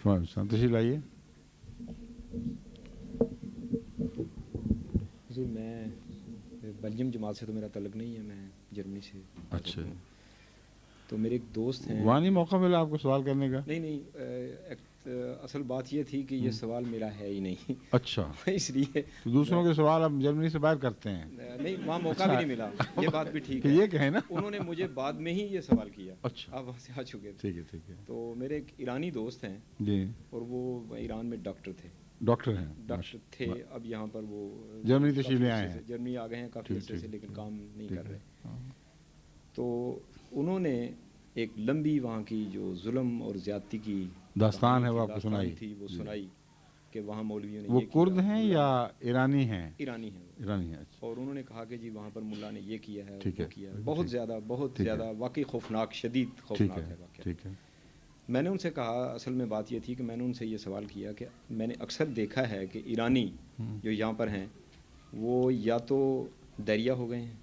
تشریف لائیے. جی میں بلجیم جماعت سے تو میرا تعلق نہیں ہے، میں جرمنی سے. اچھا، تو میرے ایک دوست ہیں. وہاں نہیں موقع ملا آپ کو سوال کرنے کا؟ نہیں اصل بات یہ تھی کہ یہ سوال میرا ہے ہی نہیں. اچھا، اس لیے دوسروں کے سوال آپ جرمنی سے باہر کرتے ہیں؟ نہیں، وہاں موقع بھی نہیں ملا. یہ بات بھی ٹھیک ہے. یہ کہیں نا، انہوں نے مجھے بعد میں ہی یہ سوال کیا. اچھا، آپ وہاں سے آ چکے تھے. ٹھیک ہے ٹھیک ہے. تو میرے ایک ایرانی دوست ہیں جی، اور وہ ایران میں ڈاکٹر تھے. ڈاکٹر ہیں، ڈاکٹر تھے. اب یہاں پر وہ جرمنی تشریف لے آئے ہیں. جرمنی آ گئے ہیں کافی عرصے سے، لیکن کام نہیں کر رہے. ہاں. تو انہوں نے ایک لمبی وہاں کی جو ظلم اور زیادتی کی داستان ہے وہ آپ کو داستان سنائی تھی، وہ سنائی کہ وہاں مولویوں نے وہ یہ کیا. کرد ہیں یا ایرانی ہیں؟ ایرانی ہیں وہ. ایرانی ہیں. اچھا، اور انہوں نے کہا کہ جی وہاں پر ملا نے یہ کیا ہے، ٹھیک وہ ہے، کیا ہے. بہت زیادہ واقعی خوفناک، شدید ٹھیک خوفناک ہے ہے واقعہ. ٹھیک ہے. میں نے ان سے کہا، اصل میں بات یہ تھی کہ میں نے ان سے یہ سوال کیا کہ میں نے اکثر دیکھا ہے کہ ایرانی جو یہاں پر ہیں وہ یا تو دریا ہو گئے ہیں،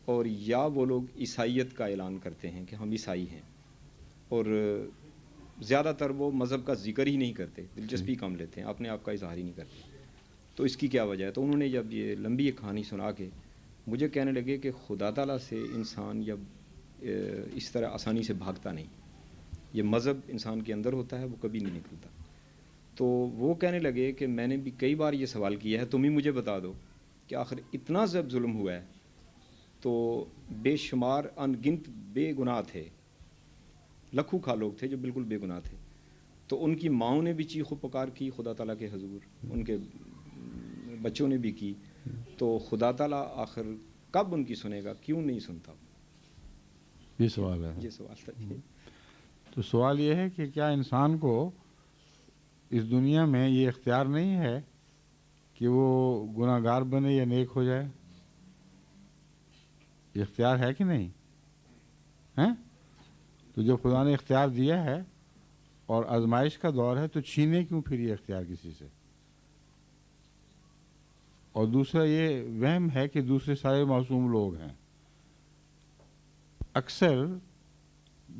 اور یا وہ لوگ عیسائیت کا اعلان کرتے ہیں کہ ہم عیسائی ہیں، اور زیادہ تر وہ مذہب کا ذکر ہی نہیں کرتے، دلچسپی کم لیتے ہیں، اپنے آپ کا اظہار ہی نہیں کرتے. تو اس کی کیا وجہ ہے؟ تو انہوں نے جب یہ لمبی ایک کہانی سنا کے مجھے کہنے لگے کہ خدا تعالیٰ سے انسان یا اس طرح آسانی سے بھاگتا نہیں. یہ مذہب انسان کے اندر ہوتا ہے، وہ کبھی نہیں نکلتا. تو وہ کہنے لگے کہ میں نے بھی کئی بار یہ سوال کیا ہے، تم ہی مجھے بتا دو کہ آخر اتنا جب ظلم ہوا ہے تو بے شمار ان گنت بے گناہ تھے، لکھوں کھا لوگ تھے جو بالکل بے گناہ تھے. تو ان کی ماؤں نے بھی چیخ و پکار کی خدا تعالیٰ کے حضور، ان کے بچوں نے بھی کی. تو خدا تعالیٰ آخر کب ان کی سنے گا، کیوں نہیں سنتا؟ یہ سوال ہے. یہ سوال تھا. تو سوال یہ ہے کہ کیا انسان کو اس دنیا میں یہ اختیار نہیں ہے کہ وہ گناہ گار بنے یا نیک ہو جائے؟ یہ اختیار ہے کہ نہیں ہے؟ تو جب خدا نے اختیار دیا ہے اور آزمائش کا دور ہے تو چھینے کیوں پھر یہ اختیار کسی سے؟ اور دوسرا یہ وہم ہے کہ دوسرے سارے معصوم لوگ ہیں. اکثر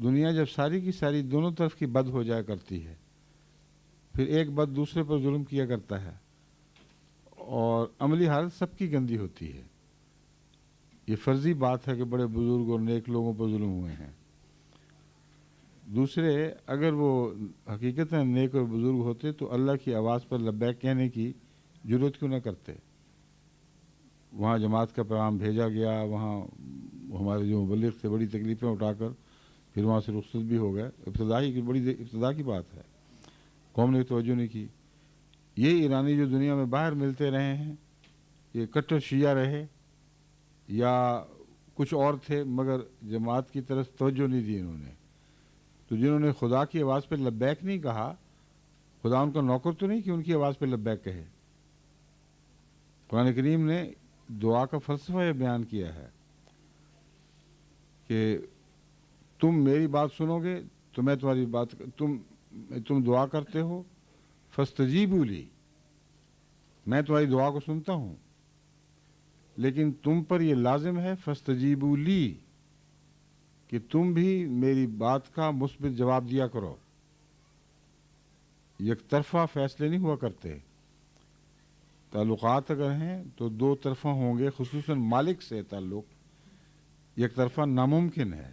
دنیا جب ساری کی ساری دونوں طرف کی بد ہو جایا کرتی ہے، پھر ایک بد دوسرے پر ظلم کیا کرتا ہے، اور عملی حالت سب کی گندی ہوتی ہے. یہ فرضی بات ہے کہ بڑے بزرگ اور نیک لوگوں پر ظلم ہوئے ہیں. دوسرے اگر وہ حقیقتاً نیک اور بزرگ ہوتے تو اللہ کی آواز پر لبیک کہنے کی جرت کیوں نہ کرتے؟ وہاں جماعت کا پیغام بھیجا گیا، وہاں ہمارے جو مبلغ تھے بڑی تکلیفیں اٹھا کر پھر وہاں سے رخصت بھی ہو گئے. ابتدا کی بات ہے، قوم نے توجہ نہیں کی. یہ ایرانی جو دنیا میں باہر ملتے رہے ہیں، یہ کٹر شیعہ رہے یا کچھ اور تھے، مگر جماعت کی طرف توجہ نہیں دی انہوں نے. تو جنہوں نے خدا کی آواز پہ لبیک نہیں کہا، خدا ان کا نوکر تو نہیں کہ ان کی آواز پہ لبیک کہے. قرآن کریم نے دعا کا فلسفہ یہ بیان کیا ہے کہ تم میری بات سنو گے تو میں تمہاری بات، تم دعا کرتے ہو فاستجیبوا لی، میں تمہاری دعا کو سنتا ہوں، لیکن تم پر یہ لازم ہے فاستجیبوا لی کہ تم بھی میری بات کا مثبت جواب دیا کرو. یک طرفہ فیصلے نہیں ہوا کرتے. تعلقات اگر ہیں تو دو طرفہ ہوں گے، خصوصاً مالک سے تعلق یک طرفہ ناممکن ہے.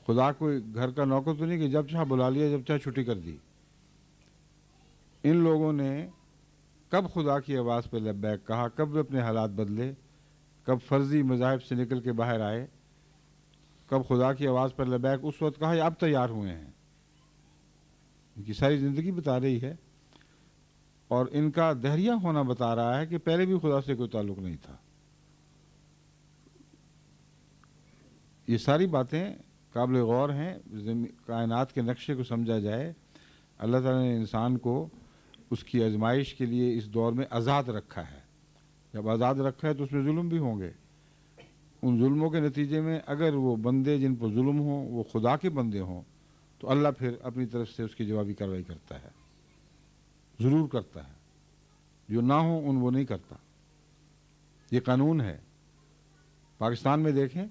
خدا کوئی گھر کا نوکر تو نہیں کہ جب چاہ بلا لیا جب چاہ چھٹی کر دی. ان لوگوں نے کب خدا کی آواز پہ لبیک کہا، کب اپنے حالات بدلے، کب فرضی مذاہب سے نکل کے باہر آئے، کب خدا کی آواز پر لبیک اس وقت کہا یا اب تیار ہوئے ہیں؟ ان کی ساری زندگی بتا رہی ہے، اور ان کا دہریہ ہونا بتا رہا ہے کہ پہلے بھی خدا سے کوئی تعلق نہیں تھا. یہ ساری باتیں قابل غور ہیں. کائنات کے نقشے کو سمجھا جائے، اللہ تعالیٰ نے انسان کو اس کی آزمائش کے لیے اس دور میں آزاد رکھا ہے. جب آزاد رکھا ہے تو اس میں ظلم بھی ہوں گے. ان ظلموں کے نتیجے میں اگر وہ بندے جن پر ظلم ہوں وہ خدا کے بندے ہوں تو اللہ پھر اپنی طرف سے اس کی جوابی کارروائی کرتا ہے، ضرور کرتا ہے. جو نہ ہوں ان وہ نہیں کرتا. یہ قانون ہے. پاکستان میں دیکھیں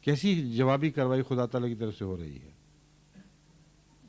کیسی جوابی کارروائی خدا تعالیٰ کی طرف سے ہو رہی ہے.